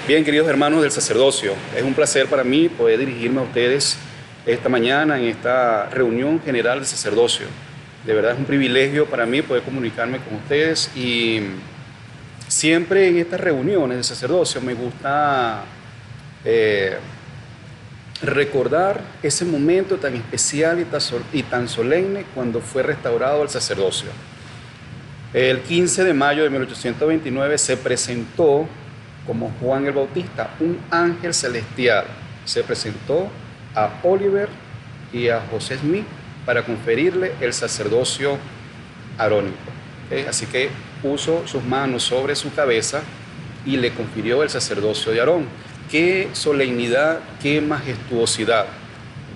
Bien, queridos hermanos del sacerdocio, es un placer para mí poder dirigirme a ustedes esta mañana en esta reunión general del sacerdocio. De verdad es un privilegio para mí poder comunicarme con ustedes y siempre en estas reuniones del sacerdocio me gusta recordar ese momento tan especial y tan solemne cuando fue restaurado el sacerdocio. El 15 de mayo de 1829 se presentó como Juan el Bautista, un ángel celestial. Se presentó a Oliver y a José Smith para conferirle el sacerdocio arónico. Así que puso sus manos sobre su cabeza y le confirió el sacerdocio de Aarón. Qué solemnidad, qué majestuosidad,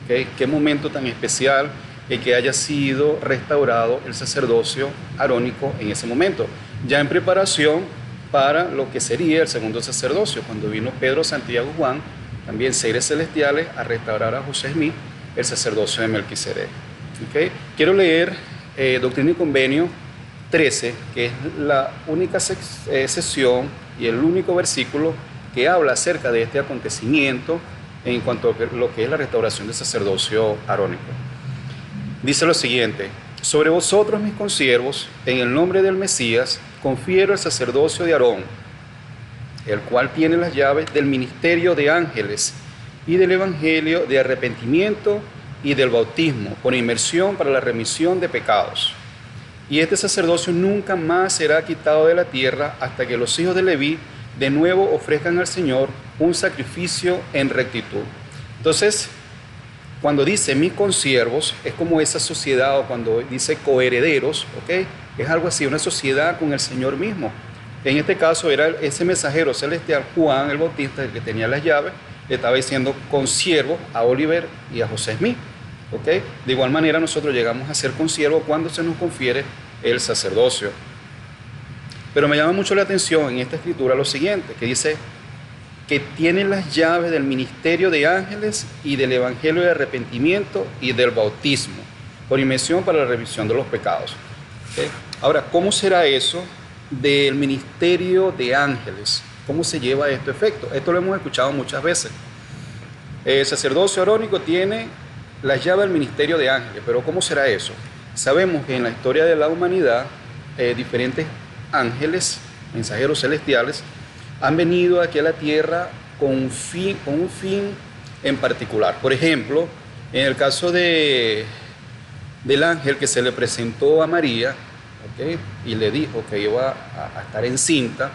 qué momento tan especial el que haya sido restaurado el sacerdocio arónico en ese momento, ya en preparación para lo que sería el segundo sacerdocio, cuando vino Pedro, Santiago y Juan, también seres celestiales, a restaurar a José Smith el sacerdocio de Melquisedec. Quiero leer Doctrina y Convenio 13, que es la única sesión y el único versículo que habla acerca de este acontecimiento en cuanto a lo que es la restauración del sacerdocio arónico. Dice lo siguiente: sobre vosotros, mis consiervos, en el nombre del Mesías, confiero el sacerdocio de Aarón, el cual tiene las llaves del ministerio de ángeles y del evangelio de arrepentimiento y del bautismo, con inmersión para la remisión de pecados. Y este sacerdocio nunca más será quitado de la tierra hasta que los hijos de Leví de nuevo ofrezcan al Señor un sacrificio en rectitud. Entonces, cuando dice mis consiervos, es como esa sociedad, o cuando dice coherederos, es algo así, una sociedad con el Señor mismo. En este caso era ese mensajero celestial, Juan el Bautista, el que tenía las llaves, le estaba diciendo consiervo a Oliver y a José Smith. De igual manera nosotros llegamos a ser consiervos cuando se nos confiere el sacerdocio. Pero me llama mucho la atención en esta escritura lo siguiente, que dice que tienen las llaves del ministerio de ángeles y del evangelio de arrepentimiento y del bautismo, por inmersión para la remisión de los pecados. Ahora, ¿cómo será eso del ministerio de ángeles? ¿Cómo se lleva esto a efecto? Esto lo hemos escuchado muchas veces. El sacerdocio arónico tiene las llaves del ministerio de ángeles, pero ¿cómo será eso? Sabemos que en la historia de la humanidad, diferentes ángeles, mensajeros celestiales, han venido aquí a la tierra con un fin en particular. Por ejemplo, en el caso del ángel que se le presentó a María, y le dijo que iba a estar encinta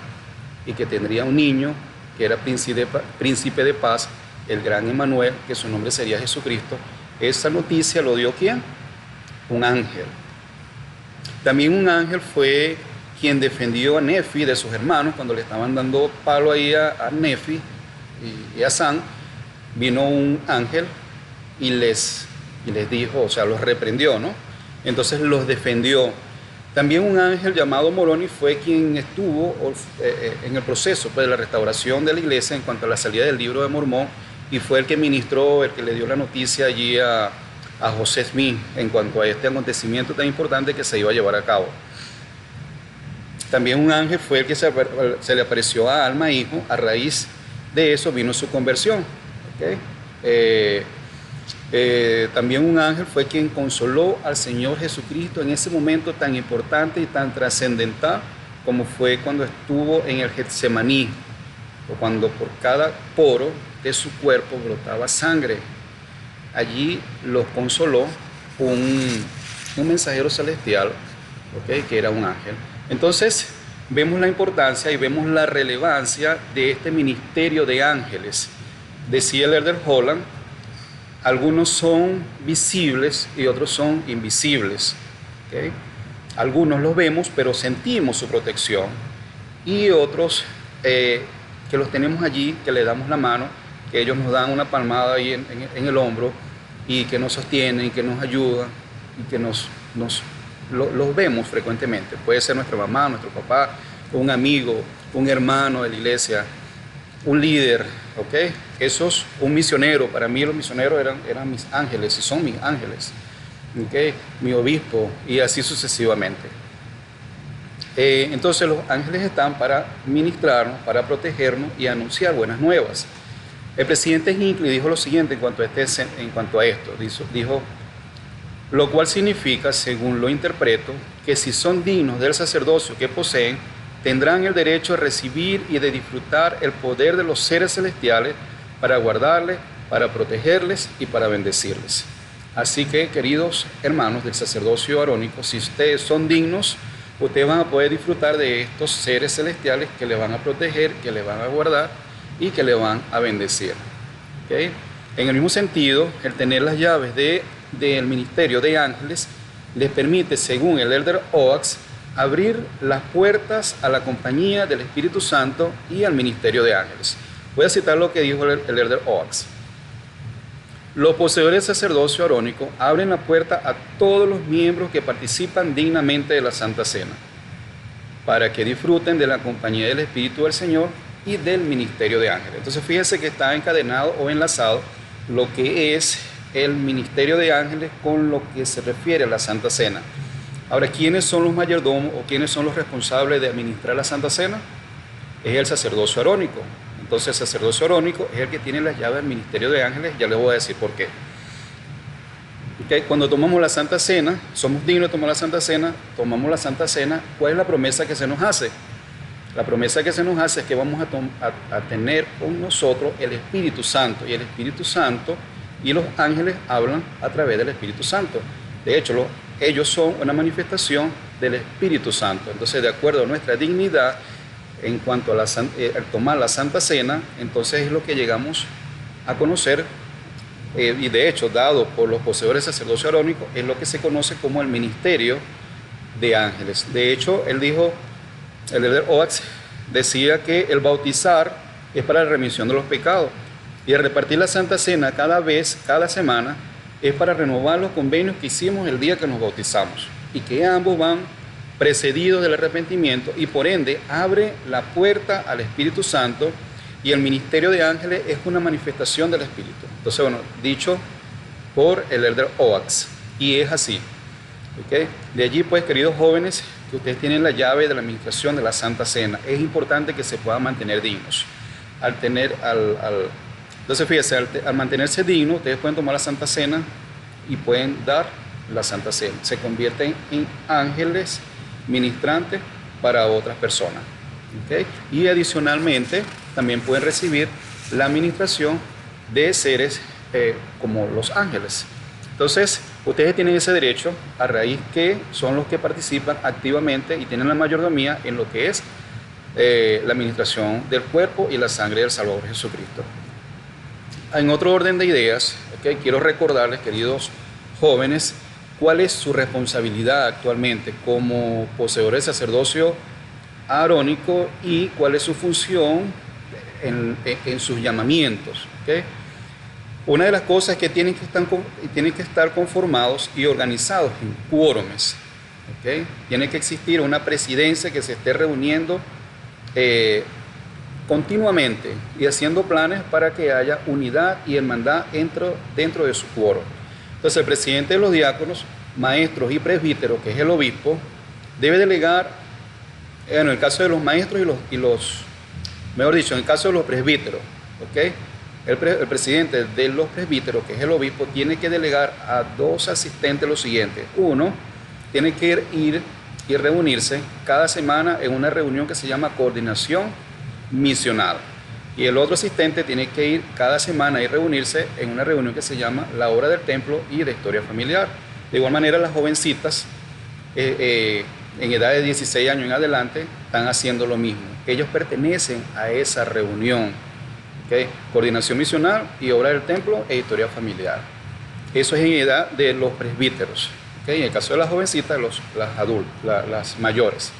y que tendría un niño que era príncipe de paz, el gran Emmanuel, que su nombre sería Jesucristo. Esa noticia lo dio ¿quién? Un ángel. También un ángel fue quien defendió a Nefi de sus hermanos cuando le estaban dando palo ahí a Nefi y a San. Vino un ángel y les dijo, o sea, los reprendió, ¿no? Entonces los defendió. También un ángel llamado Moroni fue quien estuvo en el proceso de la restauración de la iglesia en cuanto a la salida del libro de Mormón, y fue el que ministró, el que le dio la noticia allí a José Smith en cuanto a este acontecimiento tan importante que se iba a llevar a cabo. También un ángel fue el que se le apareció a Alma Hijo. A raíz de eso vino su conversión. También un ángel fue quien consoló al Señor Jesucristo en ese momento tan importante y tan trascendental como fue cuando estuvo en el Getsemaní, o cuando por cada poro de su cuerpo brotaba sangre. Allí los consoló un mensajero celestial, que era un ángel. Entonces vemos la importancia y vemos la relevancia de este ministerio de ángeles. Decía el Elder Holland, algunos son visibles y otros son invisibles. Algunos los vemos pero sentimos su protección, y otros que los tenemos allí, que le damos la mano, que ellos nos dan una palmada ahí en el hombro y que nos sostienen, que nos ayudan y que los vemos frecuentemente. Puede ser nuestra mamá, nuestro papá, un amigo, un hermano de la iglesia, un líder, un misionero. Para mí los misioneros eran mis ángeles y son mis ángeles, mi obispo, y así sucesivamente. Entonces los ángeles están para ministrarnos, para protegernos y anunciar buenas nuevas. El presidente Hinckley dijo lo siguiente en cuanto a esto. Dijo, lo cual significa, según lo interpreto, que si son dignos del sacerdocio que poseen, tendrán el derecho de recibir y de disfrutar el poder de los seres celestiales para guardarles, para protegerles y para bendecirles. Así que, queridos hermanos del sacerdocio arónico, si ustedes son dignos, ustedes van a poder disfrutar de estos seres celestiales que les van a proteger, que les van a guardar y que les van a bendecir. ¿Okay? En el mismo sentido, el tener las llaves del ministerio de ángeles les permite, según el Elder Oaks, abrir las puertas a la compañía del Espíritu Santo y al ministerio de ángeles. Voy a citar lo que dijo el Elder Oaks. Los poseedores del sacerdocio arónico abren la puerta a todos los miembros que participan dignamente de la Santa Cena, para que disfruten de la compañía del Espíritu del Señor y del ministerio de ángeles. Entonces fíjense que está encadenado o enlazado lo que es el ministerio de ángeles con lo que se refiere a la Santa Cena. Ahora, ¿quiénes son los mayordomos o quiénes son los responsables de administrar la Santa Cena? Es el sacerdocio arónico. Entonces el sacerdocio arónico es el que tiene las llaves del ministerio de ángeles. Ya les voy a decir por qué. Okay. Cuando tomamos la Santa Cena, somos dignos de tomar la Santa Cena, tomamos la Santa Cena, ¿cuál es la promesa que se nos hace? La promesa que se nos hace es que vamos a tener con nosotros el Espíritu Santo, y el Espíritu Santo y los ángeles hablan a través del Espíritu Santo. De hecho, ellos son una manifestación del Espíritu Santo. Entonces, de acuerdo a nuestra dignidad, en cuanto a al tomar la Santa Cena, entonces es lo que llegamos a conocer, y de hecho, dado por los poseedores del sacerdocio arónico, es lo que se conoce como el ministerio de ángeles. De hecho, él dijo, el Elder Oaks decía que el bautizar es para la remisión de los pecados, y el repartir la Santa Cena cada semana, es para renovar los convenios que hicimos el día que nos bautizamos, y que ambos van precedidos del arrepentimiento, y por ende abre la puerta al Espíritu Santo, y el ministerio de ángeles es una manifestación del Espíritu. Entonces, bueno, dicho por el Elder Oaks, y es así. ¿Okay? De allí, pues, queridos jóvenes, que ustedes tienen la llave de la administración de la Santa Cena, es importante que se puedan mantener dignos. Entonces, fíjense, al mantenerse dignos, ustedes pueden tomar la Santa Cena y pueden dar la Santa Cena. Se convierten en ángeles ministrantes para otras personas. ¿Okay? Y adicionalmente, también pueden recibir la administración de seres como los ángeles. Entonces, ustedes tienen ese derecho a raíz que son los que participan activamente y tienen la mayordomía en lo que es la administración del cuerpo y la sangre del Salvador Jesucristo. En otro orden de ideas, ¿okay? Quiero recordarles, queridos jóvenes, cuál es su responsabilidad actualmente como poseedores de sacerdocio arónico y cuál es su función en sus llamamientos. ¿Okay? Una de las cosas es que tienen que estar conformados y organizados en quórumes. ¿Okay? Tiene que existir una presidencia que se esté reuniendo continuamente y haciendo planes para que haya unidad y hermandad dentro de su quórum. Entonces, el presidente de los diáconos, maestros y presbíteros, que es el obispo, debe delegar, en el caso de los maestros mejor dicho, en el caso de los presbíteros, ¿okay? El presidente de los presbíteros, que es el obispo, tiene que delegar a 2 asistentes lo siguiente. Uno tiene que ir y reunirse cada semana en una reunión que se llama coordinación misional. Y el otro asistente tiene que ir cada semana y reunirse en una reunión que se llama la hora del templo y de historia familiar. De igual manera, las jovencitas en edad de 16 años en adelante están haciendo lo mismo. Ellos pertenecen a esa reunión. ¿Okay? Coordinación misional y obra del templo e historia familiar. Eso es en edad de los presbíteros. ¿Okay? En el caso de las jovencitas, las adultas, las mayores.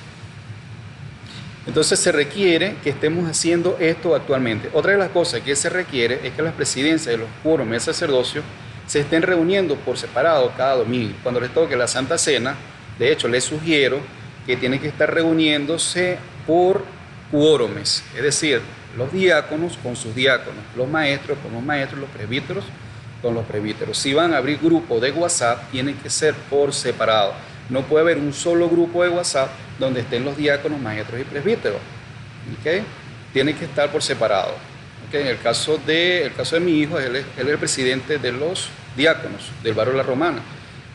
Entonces se requiere que estemos haciendo esto actualmente. Otra de las cosas que se requiere es que las presidencias de los quórumes de sacerdocio se estén reuniendo por separado cada domingo. Cuando les toque la Santa Cena, de hecho les sugiero que tienen que estar reuniéndose por quórumes, es decir, los diáconos con sus diáconos, los maestros con los maestros, los presbíteros con los presbíteros. Si van a abrir grupos de WhatsApp, tienen que ser por separado. No puede haber un solo grupo de WhatsApp donde estén los diáconos, maestros y presbíteros. ¿Okay? Tienen que estar por separado. ¿Okay? En el caso de mi hijo, él es el presidente de los diáconos del barrio La Romana.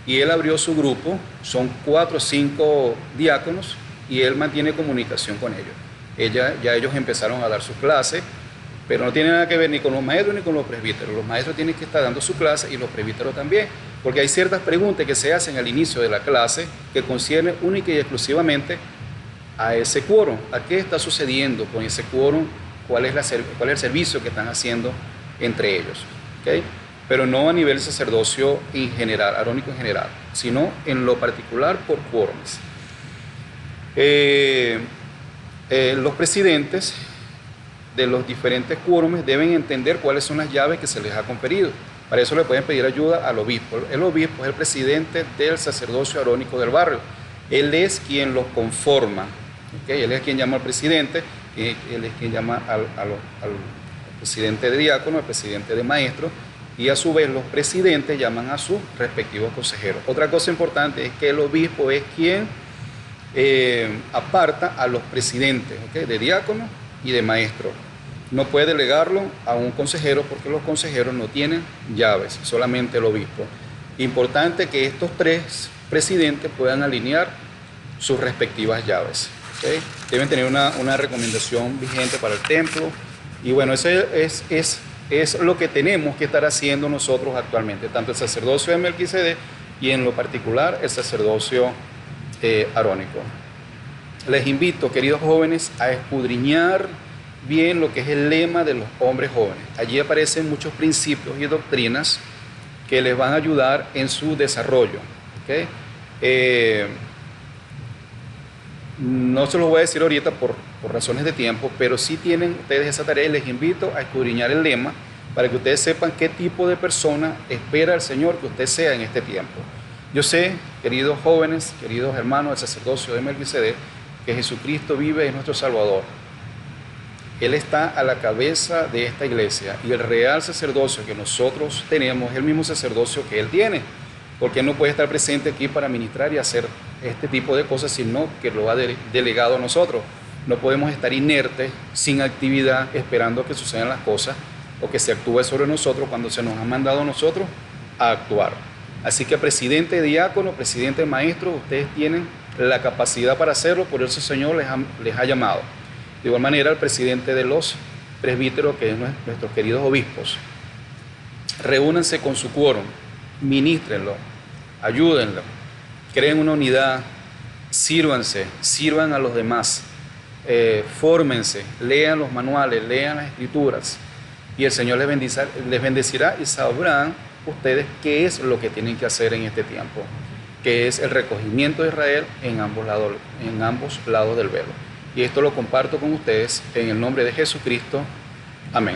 Y él abrió su grupo, son 4 o 5 diáconos, y él mantiene comunicación con ellos. Ya ellos empezaron a dar su clase, pero no tiene nada que ver ni con los maestros ni con los presbíteros. Los maestros tienen que estar dando su clase y los presbíteros también, porque hay ciertas preguntas que se hacen al inicio de la clase que conciernen única y exclusivamente a ese quórum. ¿A qué está sucediendo con ese quórum? ¿Cuál es el servicio que están haciendo entre ellos? ¿Okay? Pero no a nivel sacerdocio en general, arónico en general, sino en lo particular por quórums. Los presidentes de los diferentes quórums deben entender cuáles son las llaves que se les ha conferido. Para eso le pueden pedir ayuda al obispo. El obispo es el presidente del sacerdocio arónico del barrio. Él es quien los conforma. ¿Okay? Él es quien llama al presidente, él es quien llama al presidente de diácono, al presidente de maestro, y a su vez los presidentes llaman a sus respectivos consejeros. Otra cosa importante es que el obispo es quien aparta a los presidentes, ¿okay? De diácono y de maestro. No puede delegarlo a un consejero porque los consejeros no tienen llaves, solamente el obispo. Importante que estos 3 presidentes puedan alinear sus respectivas llaves. ¿Okay? Deben tener una recomendación vigente para el templo. Y bueno, eso es lo que tenemos que estar haciendo nosotros actualmente, tanto el sacerdocio de Melquisedec y en lo particular el sacerdocio arónico. Les invito, queridos jóvenes, a escudriñar bien lo que es el lema de los hombres jóvenes. Allí aparecen muchos principios y doctrinas que les van a ayudar en su desarrollo. ¿Okay? No se los voy a decir ahorita por razones de tiempo, pero sí tienen ustedes esa tarea y les invito a escudriñar el lema para que ustedes sepan qué tipo de persona espera el Señor que usted sea en este tiempo. Yo sé, queridos jóvenes, queridos hermanos del sacerdocio de Melquisedec, que Jesucristo vive, es nuestro Salvador. Él está a la cabeza de esta iglesia y el real sacerdocio que nosotros tenemos es el mismo sacerdocio que Él tiene, porque Él no puede estar presente aquí para ministrar y hacer este tipo de cosas, sino que lo ha delegado a nosotros. No podemos estar inertes, sin actividad, esperando que sucedan las cosas o que se actúe sobre nosotros cuando se nos ha mandado a nosotros a actuar. Así que presidente diácono, presidente maestro, ustedes tienen la capacidad para hacerlo, por eso el Señor les ha llamado. De igual manera, el presidente de los presbíteros, que es nuestros queridos obispos, reúnanse con su quórum, ministrenlo, ayúdenlo, creen una unidad, sirvan a los demás, fórmense, lean los manuales, lean las escrituras, y el Señor les bendecirá y sabrán ustedes qué es lo que tienen que hacer en este tiempo, que es el recogimiento de Israel en ambos lados del velo. Y esto lo comparto con ustedes en el nombre de Jesucristo. Amén.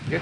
¿Okay?